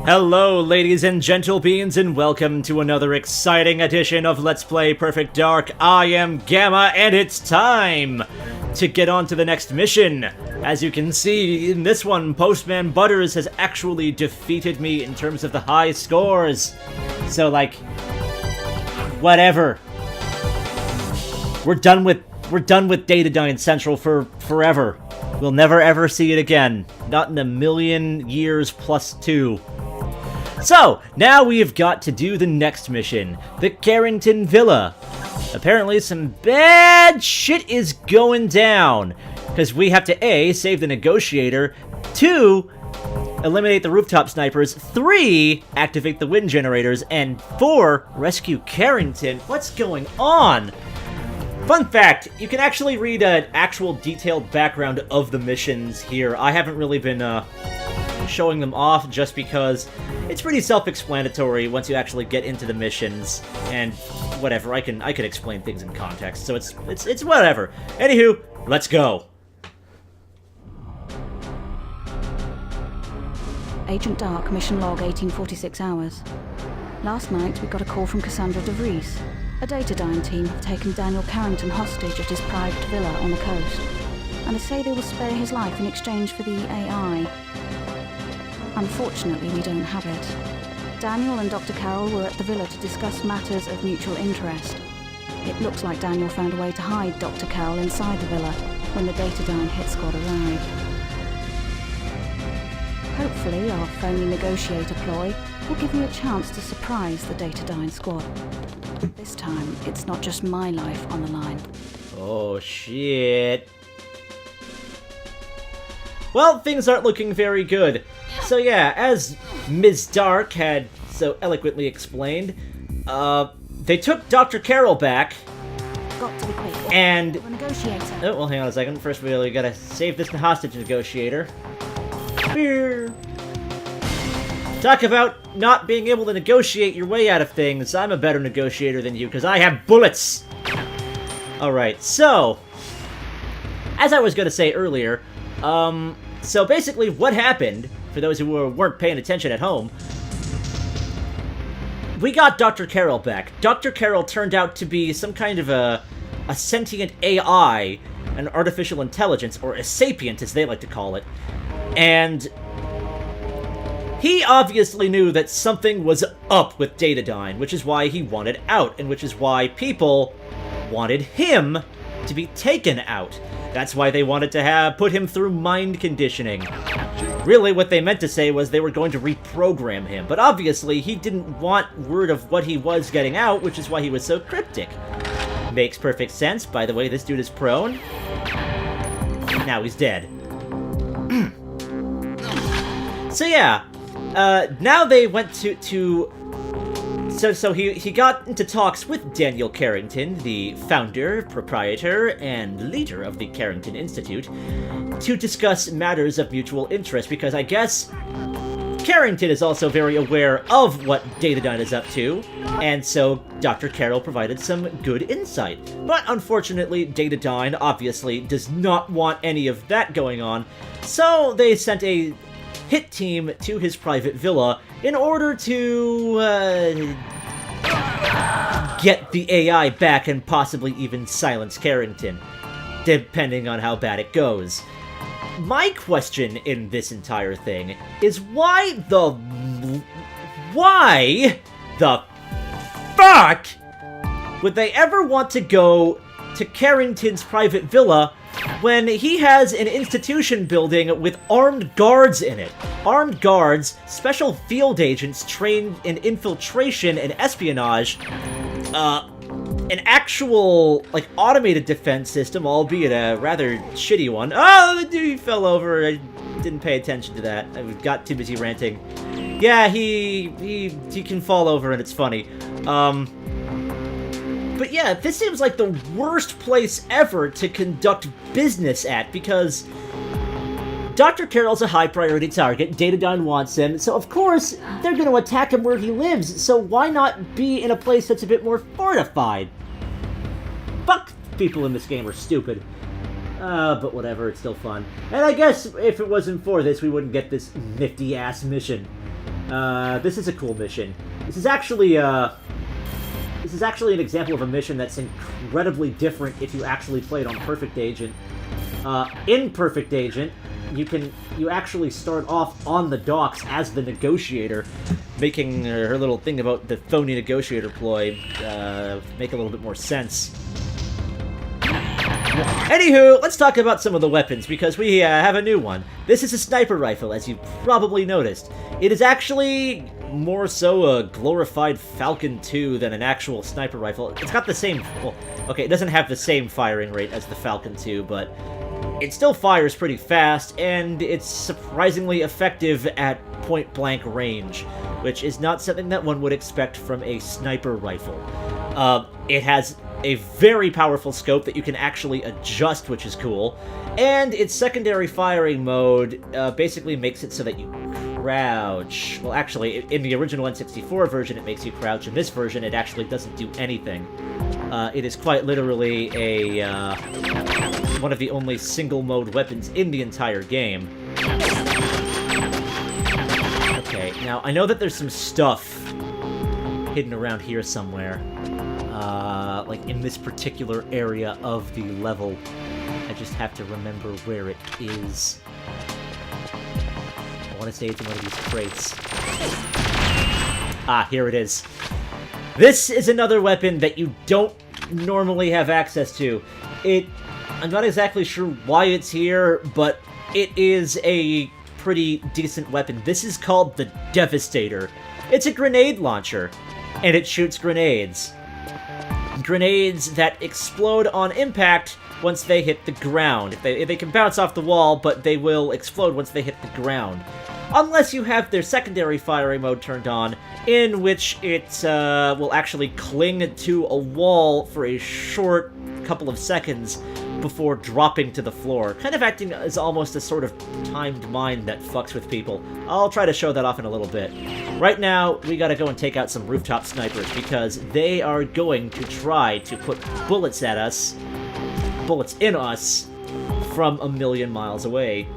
Hello, ladies and gentle beings, and welcome to another exciting edition of Let's Play Perfect Dark. I am Gamma, and it's time to get on to the next mission. As you can see, in this one, Postman Butters has actually defeated me in terms of the high scores. So, like, whatever. We're done with dataDyne Central for forever. We'll never ever see it again. Not in a million years plus 2. So, now we have got to do the next mission, the Carrington Villa. Apparently some bad shit is going down, because we have to A, save the negotiator, 2, eliminate the rooftop snipers, 3, activate the wind generators, and 4, rescue Carrington. What's going on? Fun fact, you can actually read an actual detailed background of the missions here. I haven't really been showing them off just because it's pretty self-explanatory once you actually get into the missions, and whatever, I can explain things in context, so it's whatever. Anywho, let's go. Agent Dark, mission log 1846 hours. Last night we got a call from Cassandra DeVries. A dataDyne team have taken Daniel Carrington hostage at his private villa on the coast, and they say they will spare his life in exchange for the AI. Unfortunately, we don't have it. Daniel and Dr. Carroll were at the villa to discuss matters of mutual interest. It looks like Daniel found a way to hide Dr. Carroll inside the villa when the dataDyne hit squad arrived. Hopefully, our phony negotiator ploy will give me a chance to surprise the dataDyne squad. This time, it's not just my life on the line. Oh, shit. Well, things aren't looking very good. So yeah, as Ms. Dark had so eloquently explained, they took Dr. Carroll back. Got to be quick. And... We're a negotiator. Oh, well, hang on a second. First, we really gotta save this hostage negotiator. Beer. Talk about not being able to negotiate your way out of things. I'm a better negotiator than you, because I have bullets! Alright, so... as I was gonna say earlier, so basically what happened, for those who weren't paying attention at home, we got Dr. Carroll back. Dr. Carroll turned out to be some kind of a sentient AI, an artificial intelligence, or a sapient as they like to call it, and he obviously knew that something was up with dataDyne, which is why he wanted out, and which is why people wanted him to be taken out. That's why they wanted to put him through mind conditioning. Really, what they meant to say was they were going to reprogram him, but obviously he didn't want word of what he was getting out, which is why he was so cryptic. Makes perfect sense. By the way, this dude is prone. Now he's dead. So yeah, now they went So he got into talks with Daniel Carrington, the founder, proprietor, and leader of the Carrington Institute, to discuss matters of mutual interest, because I guess Carrington is also very aware of what dataDyne is up to, and so Dr. Carroll provided some good insight. But unfortunately, dataDyne obviously does not want any of that going on, so they sent a hit team to his private villa in order to get the AI back and possibly even silence Carrington, depending on how bad it goes. My question in this entire thing is why the fuck would they ever want to go to Carrington's private villa when he has an institution building with armed guards in it? Armed guards, special field agents trained in infiltration and espionage, an actual, like, automated defense system, albeit a rather shitty one. Oh, the dude fell over. I didn't pay attention to that. I got too busy ranting. Yeah, he can fall over and it's funny. But yeah, this seems like the worst place ever to conduct business at, because Dr. Carroll's a high-priority target, dataDyne wants him, so of course they're going to attack him where he lives, so why not be in a place that's a bit more fortified? Fuck, people in this game are stupid. But whatever, it's still fun. And I guess if it wasn't for this, we wouldn't get this nifty-ass mission. This is a cool mission. This is actually an example of a mission that's incredibly different if you actually play it on Perfect Agent. In Perfect Agent, you actually start off on the docks as the negotiator, making her little thing about the phony negotiator ploy make a little bit more sense. Anywho, let's talk about some of the weapons, because we have a new one. This is a sniper rifle, as you've probably noticed. It is actually more so a glorified Falcon 2 than an actual sniper rifle. It's got the same... Well, okay, it doesn't have the same firing rate as the Falcon 2, but it still fires pretty fast, and it's surprisingly effective at point-blank range, which is not something that one would expect from a sniper rifle. It has a very powerful scope that you can actually adjust, which is cool, and its secondary firing mode basically makes it so that you crouch. Well, actually, in the original N64 version, it makes you crouch. In this version, it actually doesn't do anything. It is quite literally a one of the only single-mode weapons in the entire game. Okay, now, I know that there's some stuff hidden around here somewhere. Like in this particular area of the level. I just have to remember where it is. I want to say it's in one of these crates. Ah, here it is. This is another weapon that you don't normally have access to. I'm not exactly sure why it's here, but it is a pretty decent weapon. This is called the Devastator. It's a grenade launcher, and it shoots grenades. Grenades that explode on impact once they hit the ground. They can bounce off the wall, but they will explode once they hit the ground. Unless you have their secondary firing mode turned on, in which it will actually cling to a wall for a short couple of seconds before dropping to the floor, kind of acting as almost a sort of timed mine that fucks with people. I'll try to show that off in a little bit. Right now, we gotta go and take out some rooftop snipers, because they are going to try to put bullets at us, bullets in us, from a million miles away.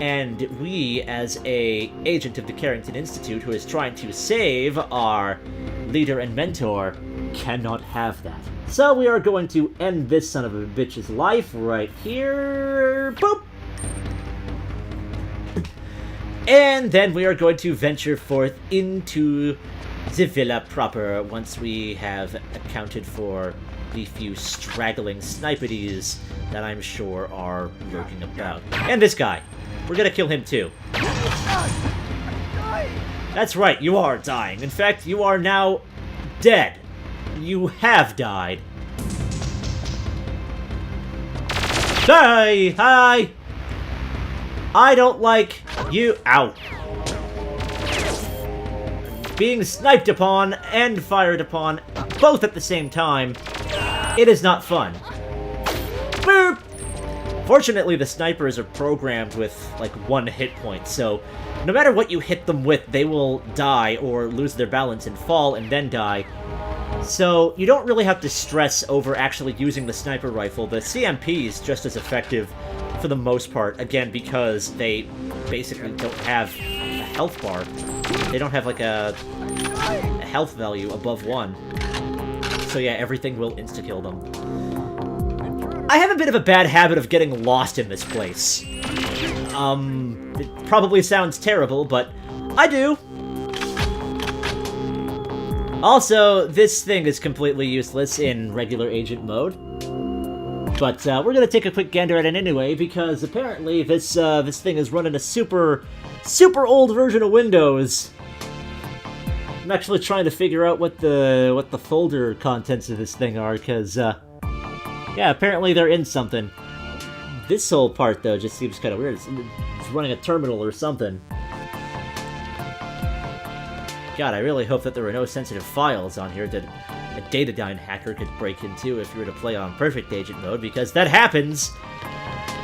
And we, as a agent of the Carrington Institute who is trying to save our leader and mentor, cannot have that. So we are going to end this son of a bitch's life right here. Boop! And then we are going to venture forth into the villa proper once we have accounted for the few straggling snipeties that I'm sure are lurking about. And this guy. We're gonna kill him too. That's right, you are dying. In fact, you are now dead. You have died. Hi! Hi! I don't like you. Ow. Being sniped upon and fired upon, both at the same time, it is not fun. Boop! Fortunately, the snipers are programmed with, like, 1 hit point, so no matter what you hit them with, they will die or lose their balance and fall and then die. So you don't really have to stress over actually using the sniper rifle. The CMP is just as effective for the most part, again, because they basically don't have a health bar. They don't have, like, a health value above 1. So yeah, everything will insta-kill them. I have a bit of a bad habit of getting lost in this place. It probably sounds terrible, but I do. Also, this thing is completely useless in regular agent mode. But we're gonna take a quick gander at it anyway, because apparently this thing is running a super old version of Windows. I'm actually trying to figure out what the folder contents of this thing are, because yeah, apparently they're in something. This whole part though just seems kind of weird. It's running a terminal or something. God, I really hope that there were no sensitive files on here that a dataDyne hacker could break into if you were to play on Perfect Agent mode, because that happens!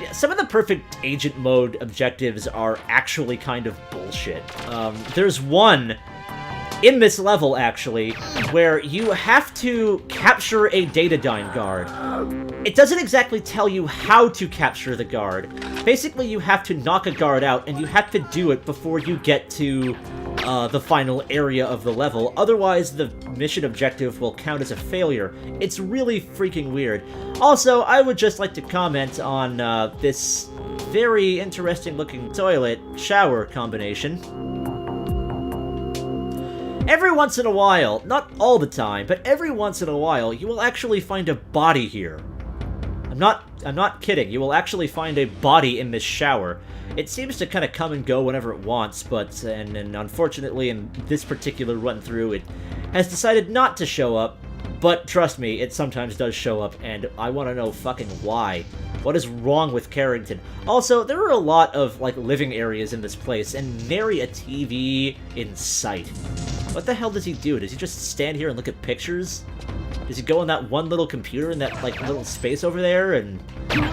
Yeah, some of the Perfect Agent mode objectives are actually kind of bullshit. There's one in this level, actually, where you have to capture a dataDyne guard. It doesn't exactly tell you how to capture the guard. Basically, you have to knock a guard out, and you have to do it before you get to the final area of the level. Otherwise, the mission objective will count as a failure. It's really freaking weird. Also, I would just like to comment on this very interesting looking toilet shower combination. Every once in a while, not all the time, but every once in a while, you will actually find a body here. I'm not kidding. You will actually find a body in this shower. It seems to kind of come and go whenever it wants, but and unfortunately in this particular run through, it has decided not to show up. But trust me, it sometimes does show up, and I want to know fucking why. What is wrong with Carrington? Also, there are a lot of, like, living areas in this place, and nary a TV in sight. What the hell does he do? Does he just stand here and look at pictures? Does he go on that one little computer in that, like, little space over there and,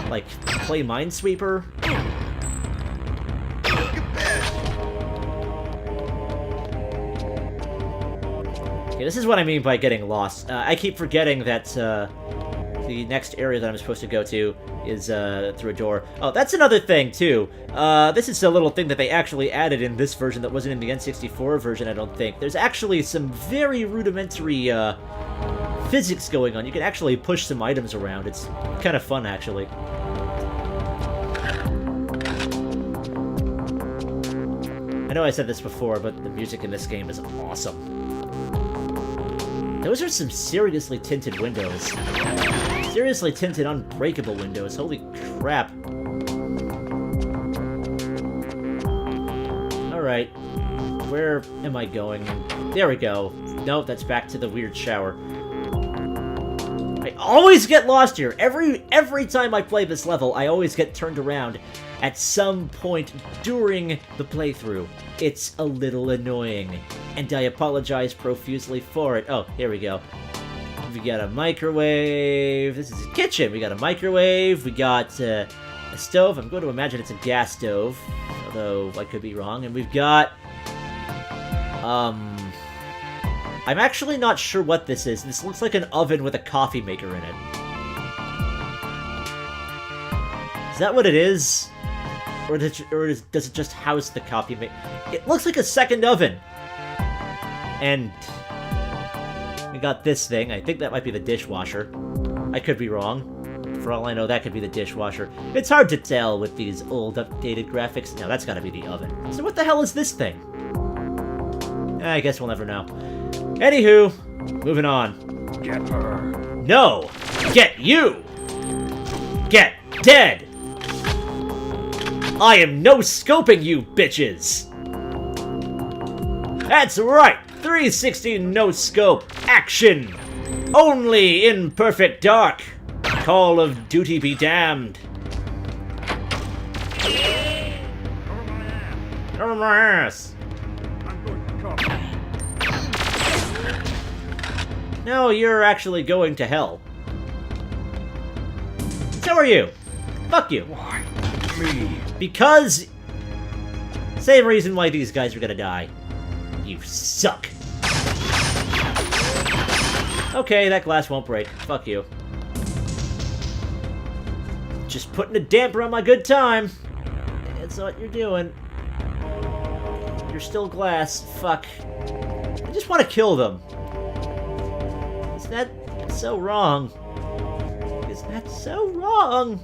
like, play Minesweeper? Okay, this is what I mean by getting lost. I keep forgetting that, the next area that I'm supposed to go to is, through a door. Oh, that's another thing, too. This is a little thing that they actually added in this version that wasn't in the N64 version, I don't think. There's actually some very rudimentary, physics going on. You can actually push some items around. It's kind of fun, actually. I know I said this before, but the music in this game is awesome. Those are some seriously tinted windows. Seriously tinted, unbreakable windows. Holy crap. Alright. Where am I going? There we go. Nope, that's back to the weird shower. I always get lost here. Every time I play this level, I always get turned around at some point during the playthrough. It's a little annoying, and I apologize profusely for it. Oh, here we go. We got a microwave. This is a kitchen. We got a microwave. We got a stove. I'm going to imagine it's a gas stove, although I could be wrong. And we've got... I'm actually not sure what this is. This looks like an oven with a coffee maker in it. Is that what it is? Or does it just house the coffee maker? It looks like a second oven! And... we got this thing. I think that might be the dishwasher. I could be wrong. For all I know, that could be the dishwasher. It's hard to tell with these old, updated graphics. No, that's gotta be the oven. So what the hell is this thing? I guess we'll never know. Anywho, moving on. Get her. No! Get you! Get dead! I am no-scoping you, bitches! That's right! 360 no-scope action! Only in perfect dark! Call of Duty be damned! Over my ass! I'm going to come. No, you're actually going to hell. So are you. Fuck you. Why? Me. Because... same reason why these guys are gonna die. You suck. Okay, that glass won't break. Fuck you. Just putting a damper on my good time. That's what you're doing. You're still glass. Fuck. I just want to kill them. Is that so wrong? Is that so wrong?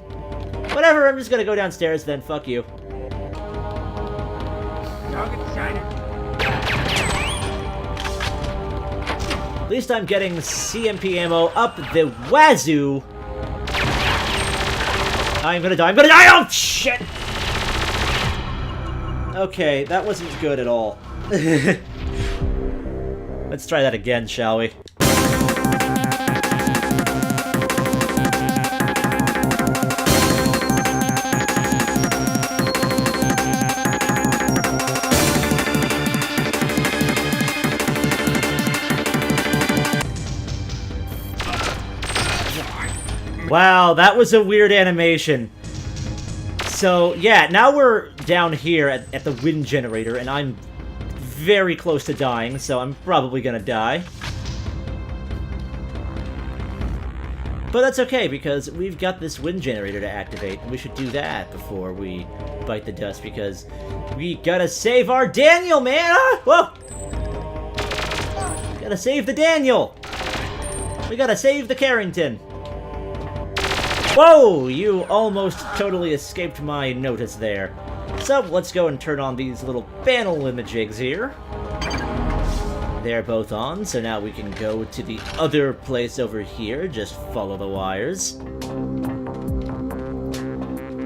Whatever, I'm just gonna go downstairs then. Fuck you. Target sighted. At least I'm getting CMP ammo up the wazoo. I'm gonna die. I'm gonna die! Oh, shit! Okay, that wasn't good at all. Let's try that again, shall we? Wow, that was a weird animation. So, yeah, now we're down here at the wind generator, and I'm very close to dying, so I'm probably gonna die. But that's okay, because we've got this wind generator to activate, and we should do that before we bite the dust, because we gotta save our Daniel, man! Ah! Whoa! Gotta save the Daniel! We gotta save the Carrington! Whoa! You almost totally escaped my notice there. So, let's go and turn on these little panel imajigs here. They're both on, so now we can go to the other place over here. Just follow the wires.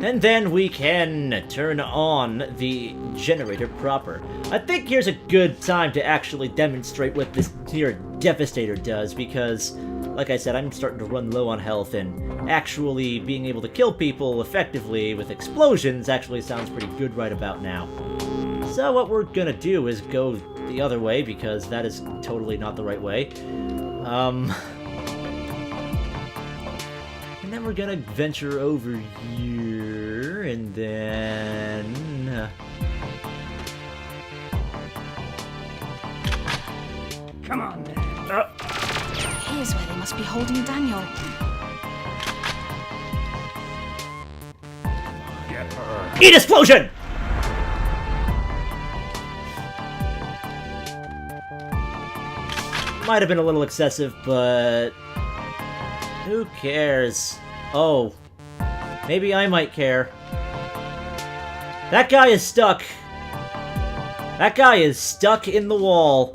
And then we can turn on the generator proper. I think here's a good time to actually demonstrate what this here Devastator does, because, like I said, I'm starting to run low on health, and actually being able to kill people effectively with explosions actually sounds pretty good right about now. So what we're gonna do is go the other way, because that is totally not the right way. And then we're gonna venture over here, and then... Come on, then. Here's where they must be holding Daniel. Get her. Eat explosion! Might have been a little excessive, but... who cares? Oh. Maybe I might care. That guy is stuck. That guy is stuck in the wall.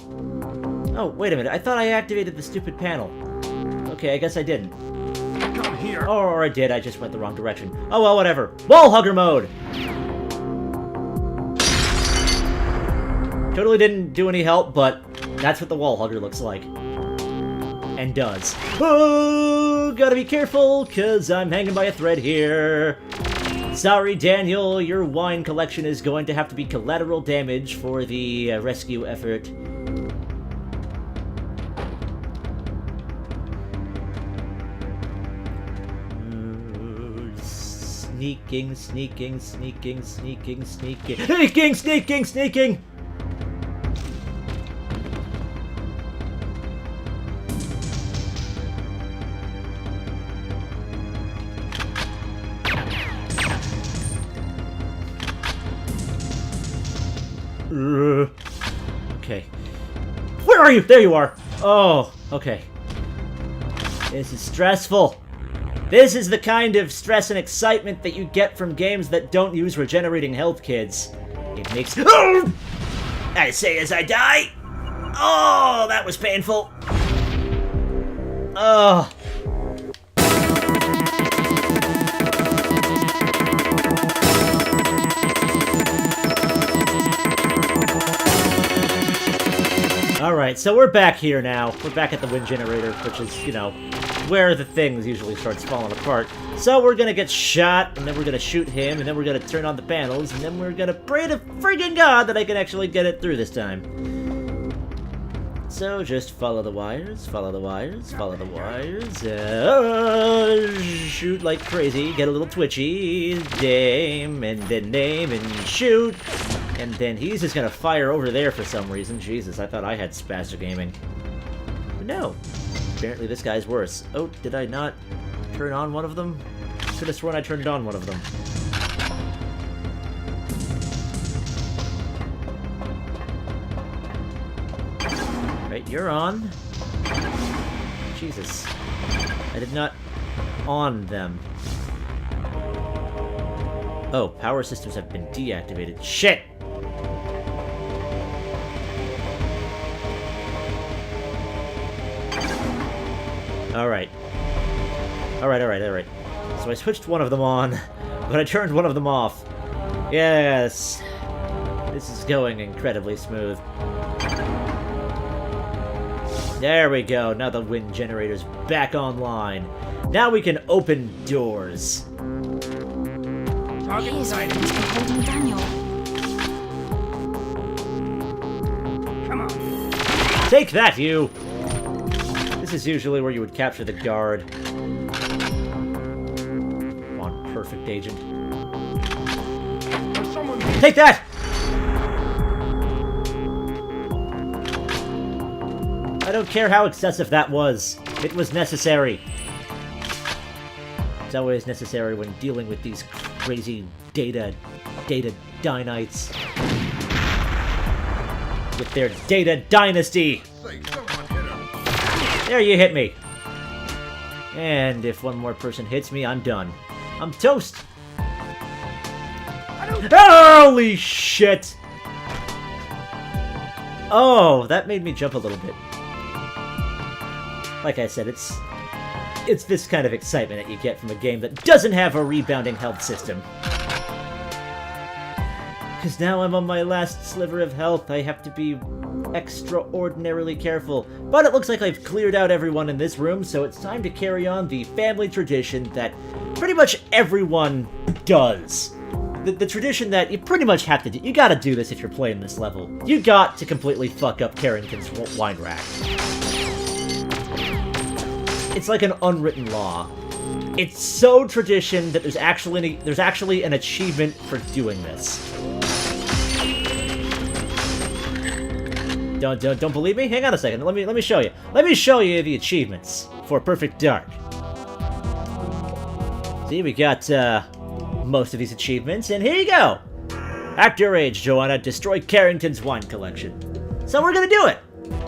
Oh, wait a minute. I thought I activated the stupid panel. Okay, I guess I didn't. Come here. Or I did, I just went the wrong direction. Oh well, whatever. Wall hugger mode! Totally didn't do any help, but that's what the wall hugger looks like. And does. Oh, gotta be careful, cause I'm hanging by a thread here. Sorry, Daniel, your wine collection is going to have to be collateral damage for the rescue effort. Sneaking, sneaking, sneaking, sneaking, sneaking, sneaking, sneaking, sneaking! Okay. Where are you? There you are! Oh, okay. This is stressful. This is the kind of stress and excitement that you get from games that don't use regenerating health, kids. It makes... Oh! I say as I die! Oh, that was painful. Oh. Alright, so we're back here now. We're back at the wind generator, which is, you know, where the things usually starts falling apart. So we're gonna get shot, and then we're gonna shoot him, and then we're gonna turn on the panels, and then we're gonna pray to friggin' God that I can actually get it through this time. So just follow the wires, follow the wires, follow the wires. Shoot like crazy, get a little twitchy, aim, and then aim, and shoot. And then he's just gonna fire over there for some reason. Jesus, I thought I had spastic aiming. But no. Apparently this guy's worse. Oh, did I not turn on one of them? Could have sworn I turned on one of them. Right, you're on. Jesus. I did not on them. Oh, power systems have been deactivated. Shit! Alright. Alright. So I switched one of them on, but I turned one of them off. Yes! This is going incredibly smooth. There we go, now the wind generator's back online. Now we can open doors. Target Here's where sighted. they must be holding Daniel. Come on. Take that, you! This is usually where you would capture the guard. Come on, perfect agent. There's someone. Take that! I don't care how excessive that was. It was necessary. always necessary when dealing with these crazy dataDynites. With their data dynasty! Say, someone hit her. There, you hit me! And if one more person hits me, I'm done. I'm toast! Holy shit! Oh, that made me jump a little bit. Like I said, it's this kind of excitement that you get from a game that doesn't have a rebounding health system. Because now I'm on my last sliver of health, I have to be extraordinarily careful. But it looks like I've cleared out everyone in this room, so it's time to carry on the family tradition that pretty much everyone does. The tradition that you pretty much have to do. You gotta do this if you're playing this level. You got to completely fuck up Carrington's wine rack. It's like an unwritten law. It's so tradition that there's actually an achievement for doing this. Don't believe me? Hang on a second. Let me show you. Let me show you the achievements for Perfect Dark. See, we got most of these achievements, and here you go! Act your age, Joanna. Destroy Carrington's wine collection. So we're gonna do it!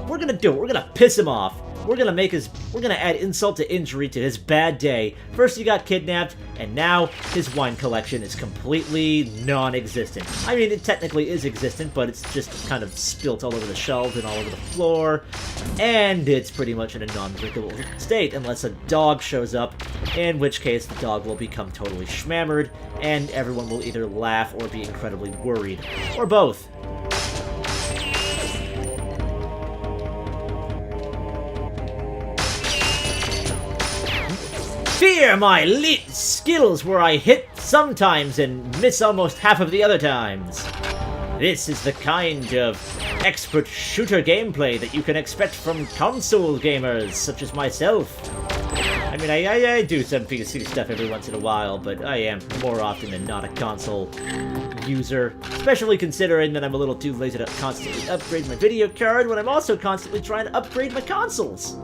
We're gonna do it. We're gonna piss him off. We're gonna add insult to injury to his bad day. First he got kidnapped, and now his wine collection is completely non-existent. I mean, it technically is existent, but it's just kind of spilt all over the shelves and all over the floor, and it's pretty much in a non-drinkable state unless a dog shows up, in which case the dog will become totally schmammered, and everyone will either laugh or be incredibly worried, or both. Fear my skills where I hit sometimes and miss almost half of the other times. This is the kind of expert shooter gameplay that you can expect from console gamers such as myself. I mean, I do some PC stuff every once in a while, but I am more often than not a console user, especially considering that I'm a little too lazy to constantly upgrade my video card when I'm also constantly trying to upgrade my consoles.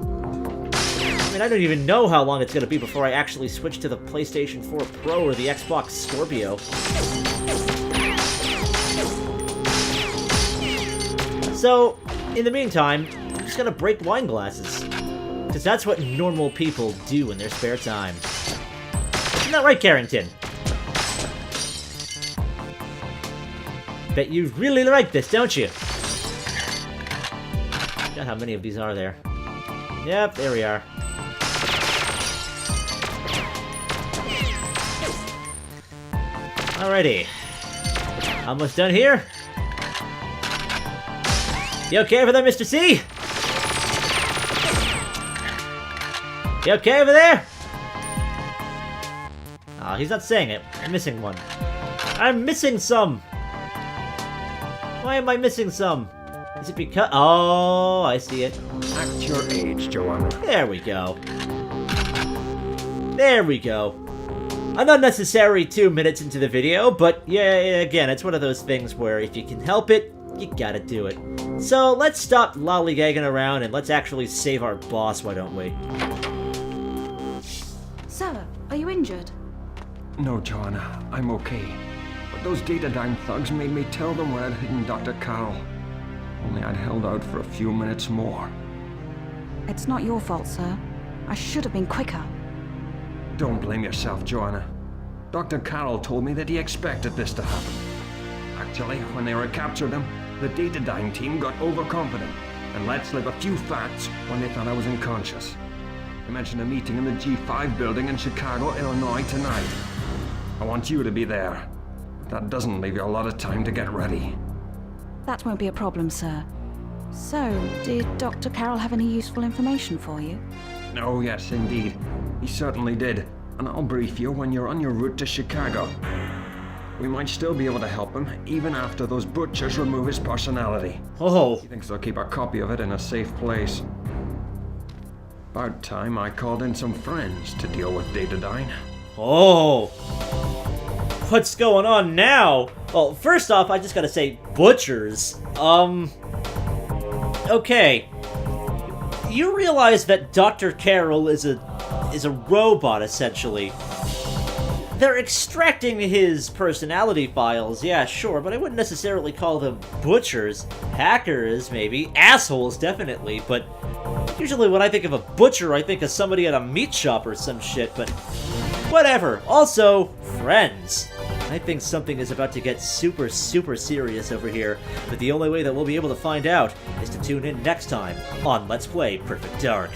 I mean, I don't even know how long it's going to be before I actually switch to the PlayStation 4 Pro or the Xbox Scorpio. So, in the meantime, I'm just going to break wine glasses. Because that's what normal people do in their spare time. Isn't that right, Carrington? Bet you really like this, don't you? God, how many of these are there? Yep, there we are. Alrighty. Almost done here. You okay over there, Mr. C? You okay over there? Ah, he's not saying it. I'm missing one. I'm missing some! Why am I missing some? Is it because... Oh, I see it. Act your age, Joanna. There we go. There we go. An unnecessary 2 minutes into the video, but yeah, again, it's one of those things where if you can help it, you gotta do it. So let's stop lollygagging around and let's actually save our boss, why don't we? Sir, are you injured? No, Joanna, I'm okay. But those dataDyne thugs made me tell them where I'd hidden Dr. Carroll. Only I'd held out for a few minutes more. It's not your fault, sir. I should have been quicker. Don't blame yourself, Joanna. Dr. Carroll told me that he expected this to happen. Actually, when they recaptured him, the dataDyne team got overconfident and let slip a few facts when they thought I was unconscious. They mentioned a meeting in the G5 building in Chicago, Illinois tonight. I want you to be there. That doesn't leave you a lot of time to get ready. That won't be a problem, sir. So, did Dr. Carroll have any useful information for you? Oh, yes, indeed. He certainly did. And I'll brief you when you're on your route to Chicago. We might still be able to help him, even after those butchers remove his personality. Oh. He thinks they'll keep a copy of it in a safe place. About time I called in some friends to deal with dataDyne. Oh. What's going on now? Well, first off, I just gotta say, butchers. Okay. You realize that Dr. Carroll is a robot, essentially. they're extracting his personality files, yeah, sure, but I wouldn't necessarily call them butchers. Hackers, maybe. Assholes, definitely, but usually when I think of a butcher, I think of somebody at a meat shop or some shit, but whatever. Also, friends. I think something is about to get super, super serious over here, but the only way that we'll be able to find out is to tune in next time on Let's Play Perfect Dark.